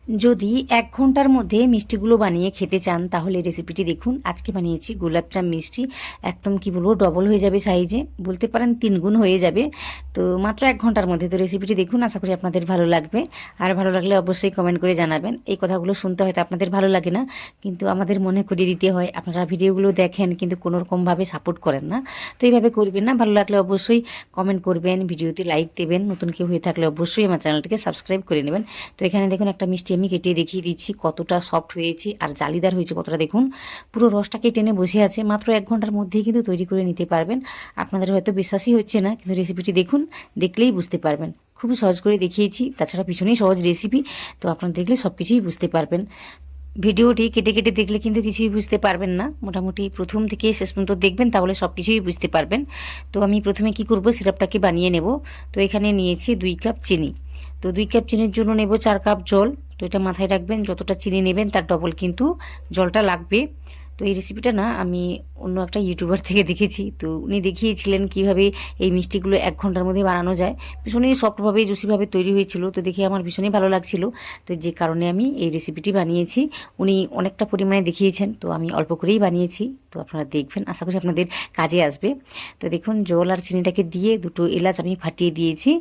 যদি 1 ঘন্টার মধ্যে মিষ্টিগুলো বানিয়ে খেতে চান তাহলে রেসিপিটি দেখুন। আজকে বানিয়েছি গোলাপজাম মিষ্টি, একদম কি বলবো ডবল হয়ে যাবে সাইজে, বলতে পারেন 3 গুণ হয়ে যাবে। তো মাত্র 1 ঘন্টার মধ্যে। তো রেসিপিটি দেখুন, আশা করি আপনাদের ভালো লাগবে। আর ভালো লাগলে অবশ্যই কমেন্ট করে জানাবেন। এই কথাগুলো শুনতে হয়তো আপনাদের ভালো লাগে না, কিন্তু আমাদের মনে করিয়ে দিতে হয়। আপনারা ভিডিওগুলো দেখেন কিন্তু কোনোরকমভাবে সাপোর্ট করেন না, তো এইভাবে করবেন না। ভালো লাগলে অবশ্যই কমেন্ট করবেন, ভিডিওতে লাইক দেবেন, নতুন কেউ হয়ে থাকলে অবশ্যই আমার চ্যানেলটিকে সাবস্ক্রাইব করে নেবেন। তো এখানে দেখুন একটা মিষ্টি আমি কেটে দেখিয়ে দিচ্ছি কতটা সফট হয়েছে আর জালিদার হয়েছে কতটা। দেখুন পুরো রসটাকে টেনে বসে আছে। মাত্র 1 ঘন্টার মধ্যেই কিন্তু তৈরি করে নিতে পারবেন। আপনাদের হয়তো বিশ্বাসই হচ্ছে না, কিন্তু রেসিপিটি দেখুন, দেখলেই বুঝতে পারবেন। খুবই সহজ করে দেখিয়েছি, তাছাড়া পিছনেই সহজ রেসিপি। তো আপনারা দেখলে সব কিছুই বুঝতে পারবেন। ভিডিওটি কেটে কেটে দেখলে কিন্তু কিছুই বুঝতে পারবেন না, মোটামুটি প্রথম থেকে শেষ পর্যন্ত দেখবেন, তাহলে সব কিছুই বুঝতে পারবেন। তো আমি প্রথমে কি করব, সিরাপটাকে বানিয়ে নেব। তো এখানে নিয়েছি 2 কাপ চিনি। তো 2 কাপ চিনির জন্য নেব 4 কাপ জল। তো এটা মাথায় রাখবেন, যতটা চিনি নেবেন তার ডবল কিন্তু জলটা লাগবে। তো এই রেসিপিটা না আমি অন্য একটা ইউটিউবার থেকে দেখেছি। তো উনি দেখিয়েছিলেন কিভাবে এই মিষ্টিগুলো 1 ঘন্টার মধ্যে বানানো যায়। ভীষণই সফটভাবে জুসিভাবে তৈরি হয়েছিল। তো দেখে আমার ভীষণই ভালো লাগছিল। তো যে কারণে আমি এই রেসিপিটি বানিয়েছি। উনি অনেকটা পরিমাণে দেখিয়েছেন, তো আমি অল্প করেই বানিয়েছি। তো আপনারা দেখবেন, আশা করি আপনাদের কাজে আসবে। তো দেখুন জল আর চিনিটাকে দিয়ে 2টো এলাচ আমি ফাটিয়ে দিয়েছি।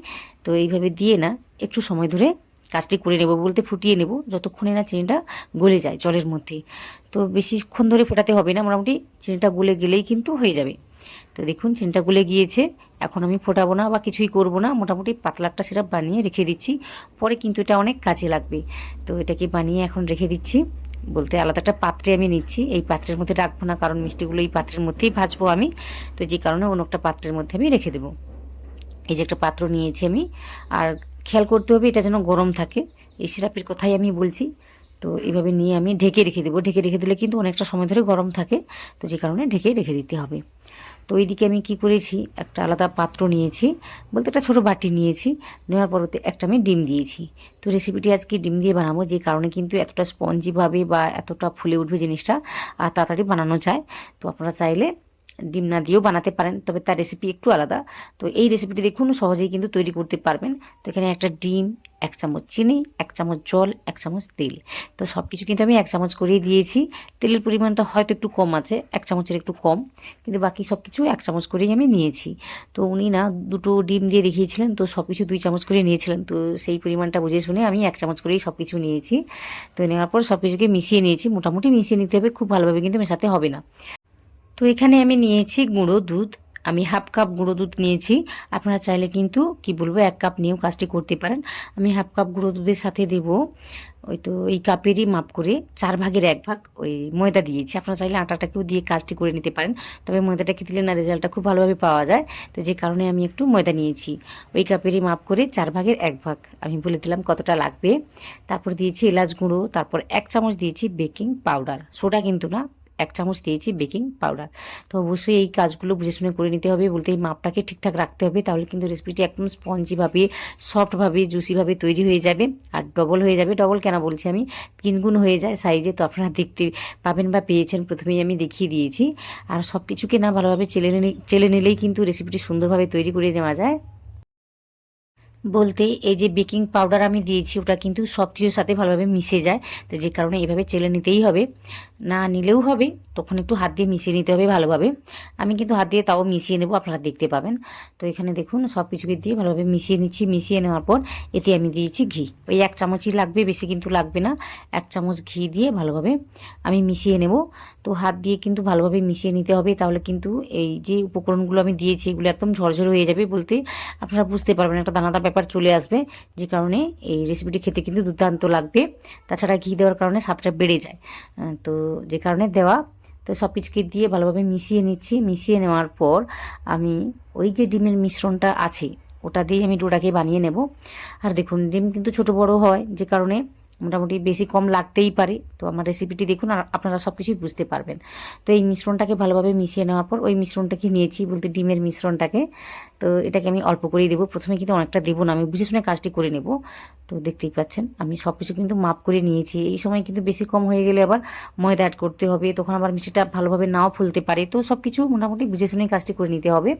তো এইভাবে দিয়ে না একটু সময় ধরে কাজটি করে নেব, বলতে ফুটিয়ে নেব, যতক্ষণে না চিনিটা গলে যায় জলের মধ্যে। তো বেশিক্ষণ ধরে ফোটাতে হবে না, মোটামুটি চিনিটা গলে গেলেই কিন্তু হয়ে যাবে। তো দেখুন চিনিটা গলে গিয়েছে। এখন আমি ফোটাবো না বা কিছুই করব না, মোটামুটি পাতলা একটা সিরাপ বানিয়ে রেখে দিচ্ছি। পরে কিন্তু এটা অনেক কাজে লাগবে। তো এটাকে বানিয়ে এখন রেখে দিচ্ছি, বলতে আলাদা একটা পাত্রে আমি নিচ্ছি। এই পাত্রের মধ্যে রাখবো না, কারণ মিষ্টিগুলো এই পাত্রের মধ্যেই ভাজবো আমি। তো যে কারণে অন্য একটা পাত্রের মধ্যে আমি রেখে দেবো। এই যে একটা পাত্র নিয়েছি আমি। আর খেয়াল করতে হবে এটা যেন গরম থাকে, এই সিরাপের কথাই আমি বলছি। তো এইভাবে নিয়ে আমি ঢেকে রেখে দেবো। ঢেকে রেখে দিলে কিন্তু অনেকটা সময় ধরে গরম থাকে, তো যে কারণে ঢেকে রেখে দিতে হবে। তো এইদিকে আমি কি করেছি, একটা আলাদা পাত্র নিয়েছি, বলতে একটা ছোটো বাটি নিয়েছি। নেওয়ার পরতে একটা আমি ডিম দিয়েছি। তো রেসিপিটি আজকে ডিম দিয়ে বানাবো, যে কারণে কিন্তু এতটা স্পঞ্জিভাবে বা এতটা ফুলে উঠবে জিনিসটা, আর তাড়াতাড়ি বানানো যায়। তো আপনারা চাইলে ডিম না দিয়েও বানাতে পারেন, তবে তার রেসিপি একটু আলাদা। তো এই রেসিপিটি দেখুন সহজেই কিন্তু তৈরি করতে পারবেন। তো এখানে একটা ডিম, 1 চামচ চিনি, 1 চামচ জল, 1 চামচ তেল। তো সব কিছু কিন্তু আমি 1 চামচ করেই দিয়েছি। তেলের পরিমাণটা হয়তো একটু কম আছে, 1 চামচের একটু কম, কিন্তু বাকি সব কিছু 1 চামচ করেই আমি নিয়েছি। তো উনি না 2টো ডিম দিয়ে দেখিয়েছিলেন, তো সব কিছু 2 চামচ করে নিয়েছিলেন। তো সেই পরিমাণটা বুঝে শুনে আমি 1 চামচ করেই সব কিছু নিয়েছি। তো নেওয়ার পর সব কিছুকে মিশিয়ে নিয়েছি, মোটামুটি মিশিয়ে নিতে হবে, খুব ভালোভাবে কিন্তু মেশাতে হবে না। তো এখানে আমি নিয়েছি গুঁড়ো দুধ, আমি 1/2 কাপ গুঁড়ো দুধ নিয়েছি। আপনারা চাইলে কিন্তু কি বলবো 1 কাপ নিয়েও কাজটি করতে পারেন। আমি 1/2 কাপ গুঁড়ো দুধের সাথে দেব ওই তো এই কাপেরই মাপ করে 4/1 ওই ময়দা দিয়েছি। আপনারা চাইলে আটাটাকেও দিয়ে কাজটি করে নিতে পারেন, তবে ময়দাটাকে দিলে না রেজাল্টটা খুব ভালোভাবে পাওয়া যায়। তো যে কারণে আমি একটু ময়দা নিয়েছি। ওই কাপেরই মাপ করে 4/1 আমি বলে দিলাম কতটা লাগবে। তারপর দিয়েছি এলাচ গুঁড়ো, তারপর 1 চামচ দিয়েছি বেকিং পাউডার, সোডা কিন্তু না, 1 চামচ দিয়েছি বেকিং পাউডার। তো অবশ্যই এই কাজগুলো বুঝে শুনে করে নিতে হবে, বলতে এই মাপটাকে ঠিকঠাক রাখতে হবে, তাহলে কিন্তু রেসিপিটি একদম স্পঞ্জিভাবে, সফটভাবে, জুসিভাবে তৈরি হয়ে যাবে। আর ডবল হয়ে যাবে, ডবল কেন বলছি আমি, 3 গুণ হয়ে যায় সাইজে। তো আপনারা দেখতে পাবেন বা পেয়েছেন, প্রথমেই আমি দেখিয়ে দিয়েছি। আর সব কিছুকে না ভালোভাবে চেলে নিলেই কিন্তু রেসিপিটি সুন্দরভাবে তৈরি করে নেওয়া যায়। বলতে এই যে বেকিং পাউডার আমি দিয়েছি ওটা কিন্তু সব কিছুর সাথে ভালোভাবে মিশে যায়। তো যে কারণে এভাবে চেলে নিতেই হবে, না নিলেও হবে, তখন একটু হাত দিয়ে মিশিয়ে নিতে হবে ভালোভাবে। আমি কিন্তু হাত দিয়ে তাও মিশিয়ে নেব, আপনারা দেখতে পাবেন। তো এখানে দেখুন সব কিছুকে দিয়ে ভালোভাবে মিশিয়ে নিচ্ছি। মিশিয়ে নেওয়ার পর এতে আমি দিয়েছি ঘি, ওই 1 চামচই লাগবে, বেশি কিন্তু লাগবে না। 1 চামচ ঘি দিয়ে ভালোভাবে আমি মিশিয়ে নেব। তো হাত দিয়ে কিন্তু ভালোভাবে মিশিয়ে নিতে হবে, তাহলে কিন্তু এই যে উপকরণগুলো আমি দিয়েছি এগুলো একদম ঝরঝরে হয়ে যাবে, বলতে আপনারা বুঝতে পারবেন একটা দানাদার ব্যাপার চলে আসবে। যে কারণে এই রেসিপিটি খেতে কিন্তু দুর্দান্ত লাগবে। তাছাড়া ঘি দেওয়ার কারণে স্বাদটা বেড়ে যায়। তো যে কারণে দেওয়া। তো সব কিছুকে দিয়ে ভালোভাবে মিশিয়ে নিচ্ছি। মিশিয়ে নেওয়ার পর আমি ওই যে ডিমের মিশ্রণটা আছে ওটা দিয়ে আমি ডোটাকে বানিয়ে নেব। আর দেখুন ডিম কিন্তু ছোট বড় হয়, যে কারণে মোটামুটি বেশি কম লাগতেই পারে। তো আমার রেসিপিটি দেখুন আর আপনারা সব কিছুই বুঝতে পারবেন। তো এই মিশ্রণটাকে ভালোভাবে মিশিয়ে নেওয়ার পর ওই মিশ্রণটাকে নিয়েছি, বলতে ডিমের মিশ্রণটাকে। তো এটাকে আমি অল্প করেই দেবো, প্রথমে কিন্তু অনেকটা দেবো না, আমি বুঝে শুনে কাজটি করে নেব। তো দেখতেই পাচ্ছেন আমি সব কিছু কিন্তু মাপ করে নিয়েছি। এই সময় কিন্তু বেশি কম হয়ে গেলে আবার ময়দা অ্যাড করতে হবে, তখন আবার মিষ্টিটা ভালোভাবে নাও ফুলতে পারে। তো সব কিছু মোটামুটি বুঝে শুনেই কাজটি করে নিতে হবে।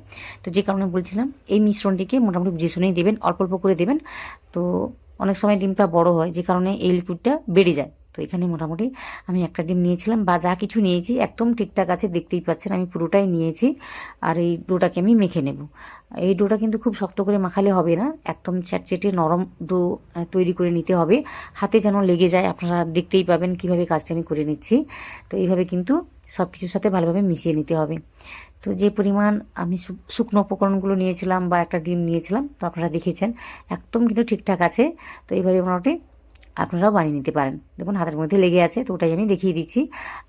তো যে কারণে বলছিলাম এই মিশ্রণটিকে মোটামুটি বুঝে শুনেই দেবেন, অল্প অল্প করে দেবেন। তো অনেক সময় ডিমটা বড় হয়, যে কারণে এই লিকুইডটা বেড়ে যায়। তো এখানে মোটামুটি আমি একটা ডিম নিয়েছিলাম, বা যা কিছু নিয়েছি একদম ঠিকঠাক আছে, দেখতেই পাচ্ছেন আমি পুরোটাই নিয়েছি। আর এই ডোটাকে আমি মেখে নেব। এই ডোটা কিন্তু খুব শক্ত করে মাখালে হবে না, একদম চ্যাটচেটে নরম ডো তৈরি করে নিতে হবে, হাতে যেন লেগে যায়। আপনারা দেখতেই পাবেন কিভাবে কাজটা আমি করে নিচ্ছি। তো এইভাবে কিন্তু সব কিছুর সাথে ভালোভাবে মিশিয়ে নিতে হবে। তো যে পরিমাণ আমি শুকনো উপকরণগুলো নিয়েছিলাম বা একটা ডিম নিয়েছিলাম, তো আপনারা দেখেছেন একদম কিন্তু ঠিকঠাক আছে। তো এইভাবে মোটামুটি আপনারাও বানিয়ে নিতে পারেন। দেখুন হাতের মধ্যে লেগে আছে, তো ওটাই আমি দেখিয়ে দিচ্ছি।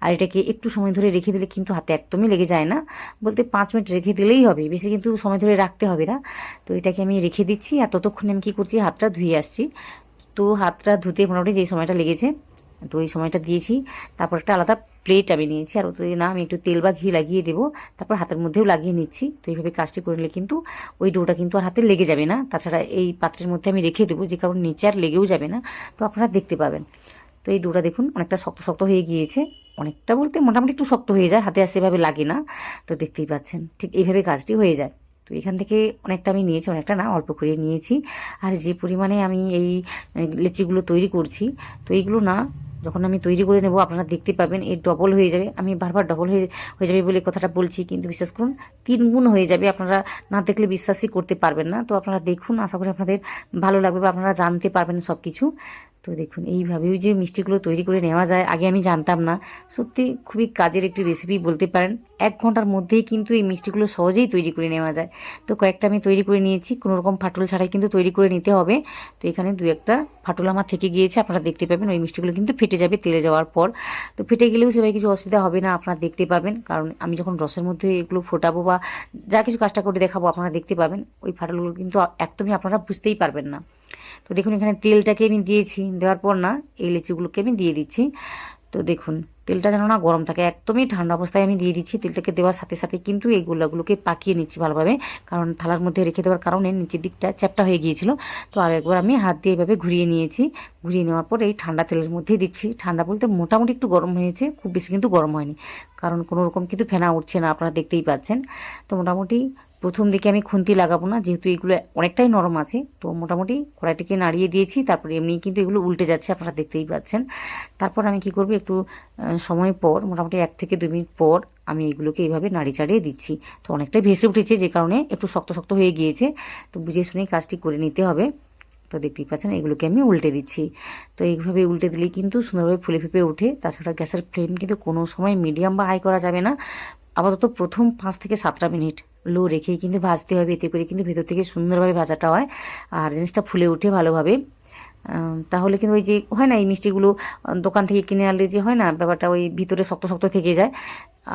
আর এটাকে একটু সময় ধরে রেখে দিলে কিন্তু হাতে একদমই লেগে যায় না, বলতে 5 মিনিট রেখে দিলেই হবে, বেশি কিন্তু সময় ধরে রাখতে হবে না। তো এটাকে আমি রেখে দিচ্ছি, আর ততক্ষণে আমি কী করছি, হাতটা ধুয়ে আসছি। তো হাতটা ধুতে মোটামুটি যে সময়টা লেগেছে, তো ওই সময়টা দিয়েছি। তারপর একটা আলাদা প্লেট আমি নিয়েছি, আর ওতে না আমি একটু তেল বা ঘি লাগিয়ে দেবো, তারপর হাতের মধ্যেও লাগিয়ে নিচ্ছি। তো এইভাবে কাজটি করলে কিন্তু ওই ডোটা কিন্তু আর হাতে লেগে যাবে না। তাছাড়া এই পাত্রের মধ্যে আমি রেখে দেবো, যে কারণে নিচে আর লেগেও যাবে না। তো আপনারা দেখতে পাবেন। তো এই ডোটা দেখুন অনেকটা শক্ত শক্ত হয়ে গিয়েছে, অনেকটা বলতে মোটামুটি একটু শক্ত হয়ে যায়, হাতে আসতে এভাবে লাগে না। তো দেখতেই পাচ্ছেন ঠিক এইভাবে কাজটি হয়ে যায়। তো এখান থেকে অনেকটা আমি নিয়েছি, অনেকটা না অল্প করে নিয়েছি। আর যে পরিমাণে আমি এই লিচিগুলো তৈরি করছি, তো এইগুলো না যখন আমি তৈরি করে নেব আপনারা দেখতে পাবেন এর ডবল হয়ে যাবে। আমি বারবার ডবল হয়ে যাবে বলে কথাটা বলছি, কিন্তু বিশ্বাস করুন 3 গুণ হয়ে যাবে। আপনারা না দেখলে বিশ্বাসই করতে পারবেন না। তো আপনারা দেখুন, আশা করি আপনাদের ভালো লাগবে বা আপনারা জানতে পারবেন সব কিছু। তো দেখুন এইভাবেও যে মিষ্টিগুলো তৈরি করে নেওয়া যায়, আগে আমি জানতাম না। সত্যি খুবই কাজের একটি রেসিপি বলতে পারেন। 1 ঘন্টার মধ্যেই কিন্তু এই মিষ্টিগুলো সহজেই তৈরি করে নেওয়া যায়। তো কয়েকটা আমি তৈরি করে নিয়েছি, কোনো রকম ফাটল ছাড়াই কিন্তু তৈরি করে নিতে হবে। তো এখানে 2-1টা ফাটল আমার থেকে গিয়েছে, আপনারা দেখতে পাবেন। ওই মিষ্টিগুলো কিন্তু ফেটে যাবে তেলে যাওয়ার পর। তো ফেটে গেলেও সেভাবে কিছু অসুবিধা হবে না, আপনারা দেখতে পাবেন। কারণ আমি যখন রসের মধ্যে এগুলো ফোটাবো বা যা কিছু কাজটা করে দেখাবো, আপনারা দেখতে পাবেন ওই ফাটলগুলো কিন্তু একদমই আপনারা বুঝতেই পারবেন না। তো দেখুন এখানে তেলটাকে আমি দিয়েছি, দেওয়ার পর না এই লিচিগুলোকে আমি দিয়ে দিচ্ছি। তো দেখুন তেলটা যেন না গরম থাকে, একদমই ঠান্ডা অবস্থায় আমি দিয়ে দিচ্ছি। তেলটাকে দেওয়ার সাথে সাথে কিন্তু এই গোলাগুলোকে পাকিয়ে নিচ্ছি ভালোভাবে, কারণ থালার মধ্যে রেখে দেওয়ার কারণে নিচের দিকটা চ্যাপ্টা হয়ে গিয়েছিল। তো আর একবার আমি হাত দিয়ে এইভাবে ঘুরিয়ে নিয়েছি। ঘুরিয়ে নেওয়ার পর এই ঠান্ডা তেলের মধ্যেই দিচ্ছি। ঠান্ডা বলতে মোটামুটি একটু গরম হয়েছে, খুব বেশি কিন্তু গরম হয়নি, কারণ কোনো রকম কিন্তু ফেনা উঠছে না, আপনারা দেখতেই পাচ্ছেন। তো মোটামুটি প্রথম দিকে আমি খুন্তি লাগাবো না, যেহেতু এগুলো অনেকটাই নরম আছে। তো মোটামুটি কড়াইটিকে নাড়িয়ে দিয়েছি, তারপরে এমনি কিন্তু এগুলো উল্টে যাচ্ছে, আপনারা দেখতেই পাচ্ছেন। তারপর আমি কি করব, একটু সময় পর মোটামুটি 1 থেকে 2 মিনিট পর আমি এগুলোকে এইভাবে নাড়ি চাড়িয়ে দিচ্ছি। তো অনেকটাই ভেসে উঠেছে, যে কারণে একটু শক্ত শক্ত হয়ে গিয়েছে। তো বুঝে শুনেই কাজটি করে নিতে হবে। তো দেখতেই পাচ্ছেন এগুলোকে আমি উল্টে দিচ্ছি। তো এইভাবে উল্টে দিলেই কিন্তু সুন্দরভাবে ফুলে ফেঁপে ওঠে। তাছাড়া গ্যাসের ফ্লেম কিন্তু কোনো সময় মিডিয়াম বা হাই করা যাবে না। আপাতত প্রথম 5 থেকে 7টা মিনিট লো রেখেই কিন্তু ভাজতে হবে, এতে করে কিন্তু ভেতর থেকে সুন্দরভাবে ভাজাটা হয় আর জিনিসটা ফুলে ওঠে ভালোভাবে। তাহলে কিন্তু ওই যে হয় না এই মিষ্টিগুলো দোকান থেকে কিনে আনলে যে হয় না ব্যাপারটা, ওই ভিতরে শক্ত শক্ত থেকে যায়,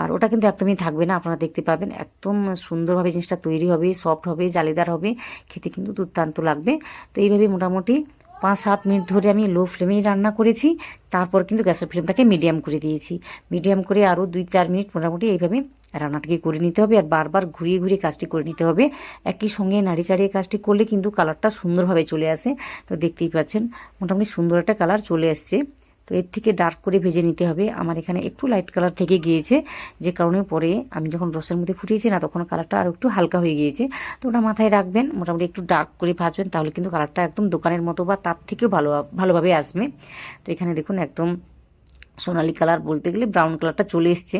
আর ওটা কিন্তু একদমই থাকবে না। আপনারা দেখতে পাবেন একদম সুন্দরভাবে জিনিসটা তৈরি হবে, সফট হবে, জালিদার হবে, খেতে কিন্তু দুর্দান্ত লাগবে। তো এইভাবে মোটামুটি 5-7 মিনিট ধরে আমি লো ফ্লেমেই রান্না করেছি। তারপর কিন্তু গ্যাসের ফ্লেমটাকে মিডিয়াম করে দিয়েছি। মিডিয়াম করে আরও 2-4 মিনিট মোটামুটি এইভাবে রান্নাটাকে করে নিতে হবে, আর বারবার ঘুরিয়ে ঘুরিয়ে কাজটি করে নিতে হবে। একই সঙ্গে নাড়ি চাড়িয়ে কাজটি করলে কিন্তু কালারটা সুন্দরভাবে চলে আসে। তো দেখতেই পাচ্ছেন মোটামুটি সুন্দর একটা কালার চলে আসছে। তো এর থেকে ডার্ক করে ভেজে নিতে হবে। আমার এখানে একটু লাইট কালার থেকে গিয়েছে, যে কারণে পরে আমি যখন রসের মধ্যে ফুটিয়েছি না, তখন কালারটা আর একটু হালকা হয়ে গিয়েছে। তো ওটা মাথায় রাখবেন, মোটামুটি একটু ডার্ক করে ভাজবেন, তাহলে কিন্তু কালারটা একদম দোকানের মতো বা তার থেকেও ভালোভাবে আসবে। তো এখানে দেখুন একদম সোনালি কালার বলতে গেলে ব্রাউন কালারটা চলে এসছে।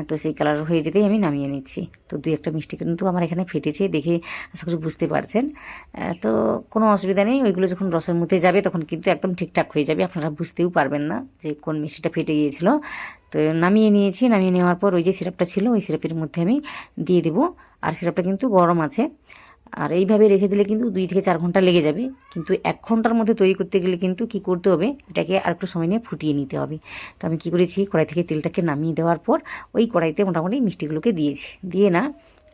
তো সেই কালার হয়ে যেতেই আমি নামিয়ে নিচ্ছি। তো 2-1টা মিষ্টি কিন্তু আমার এখানে ফেটেছে, দেখে আশা করি বুঝতে পারছেন। তো কোনো অসুবিধা নেই, ওইগুলো যখন রসের মধ্যে যাবে তখন কিন্তু একদম ঠিকঠাক হয়ে যাবে, আপনারা বুঝতেও পারবেন না যে কোন মিষ্টিটা ফেটে গিয়েছিল। তো নামিয়ে নিয়েছি, নামিয়ে নেওয়ার পর ওই যে সিরাপটা ছিল ওই সিরাপের মধ্যে আমি দিয়ে দেবো। আর সিরাপটা কিন্তু গরম আছে, আর এইভাবে রেখে দিলে কিন্তু 2 থেকে 4 ঘন্টা লেগে যাবে। কিন্তু 1 ঘন্টার মধ্যে তৈরি করতে গেলে কিন্তু কি করতে হবে, এটাকে আর একটু সময় নিয়ে ফুটিয়ে নিতে হবে। তো আমি কি করেছি, কড়াই থেকে তেলটাকে নামিয়ে দেওয়ার পর ওই কড়াইতে মোটামুটি মিষ্টিগুলোকে দিয়েছি, দিয়ে না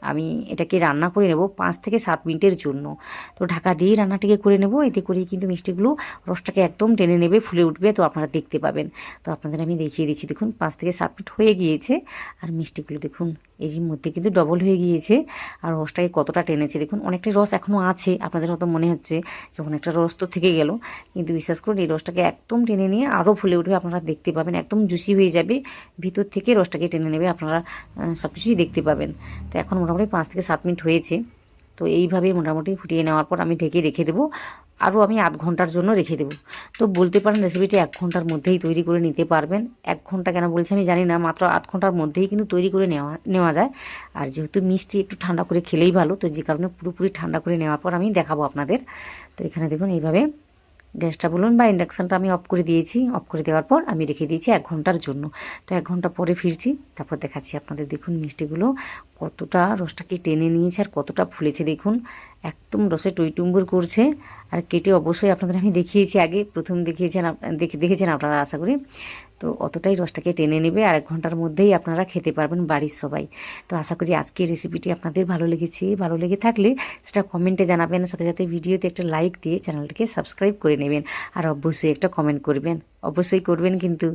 আমি এটাকে রান্না করে নেব 5 থেকে 7 মিনিটের জন্য। তো ঢাকা দিয়েই রান্নাটিকে করে নেব, এতে করেই কিন্তু মিষ্টিগুলো রসটাকে একদম টেনে নেবে, ফুলে উঠবে। তো আপনারা দেখতে পাবেন। তো আপনাদের আমি দেখিয়ে দিচ্ছি, দেখুন 5 থেকে 7 মিনিট হয়ে গিয়েছে, আর মিষ্টিগুলো দেখুন এর মধ্যে কিন্তু ডবল হয়ে গিয়েছে, আর রসটাকে কতটা টেনেছে দেখুন। অনেকটাই রস এখনও আছে, আপনাদের হয়তো মনে হচ্ছে যখন একটা রস তো থেকে গেল, কিন্তু বিশ্বাস করুন এই রসটাকে একদম টেনে নিয়ে আরও ফুলে উঠবে। আপনারা দেখতে পাবেন একদম জুসি হয়ে যাবে, ভিতর থেকে রসটাকে টেনে নেবে, আপনারা সব কিছুই দেখতে পাবেন। তো এখন মোটামুটি 5 থেকে 7 মিনিট হয়েছে। তো এইভাবে মোটামুটি ফুটিয়ে নেওয়ার পর আমি ঢেকে রেখে দেবো আরও আমি আধ ঘন্টার জন্য রেখে দেবো। তো বলতে পারেন রেসিপিটি 1 ঘন্টার মধ্যেই তৈরি করে নিতে পারবেন। 1 ঘন্টা কেন বলছি আমি জানি না, মাত্র আধ ঘন্টার মধ্যেই কিন্তু তৈরি করে নেওয়া যায়। আর যেহেতু মিষ্টি একটু ঠান্ডা করে খেলেই ভালো, তো যে কারণে পুরোপুরি ঠান্ডা করে নেওয়ার পর আমি দেখাবো আপনাদের। তো এখানে দেখুন এইভাবে গ্যাসটা বলুন বা ইন্ডাকশানটা আমি অফ করে দিয়েছি। অফ করে দেওয়ার পর আমি রেখে দিয়েছি 1 ঘন্টার জন্য। তো 1 ঘন্টা পরে ফিরছি, তারপর দেখাচ্ছি আপনাদের। দেখুন মিষ্টিগুলো কতটা রসটাকে টেনে নিয়েছে আর কতটা ফুলেছে দেখুন, একদম রসে টইটুম্বুর করছে। আর কেটে অবশ্যই আপনাদের আমি দেখিয়েছি, আগে প্রথম দেখেছেন আপনারা আশা করি। তো অতটাই রসটাকে টেনে নেবে আর 1 ঘন্টার মধ্যেই আপনারা খেতে পারবেন বাড়ির সবাই। তো আশা করি আজকের রেসিপিটি আপনাদের ভালো লেগেছে। ভালো লেগে থাকলে সেটা কমেন্টে জানাবেন, সাথে সাথে ভিডিওতে একটা লাইক দিয়ে চ্যানেলটিকে সাবস্ক্রাইব করে নেবেন। আর অবশ্যই একটা কমেন্ট করবেন, অবশ্যই করবেন কিন্তু।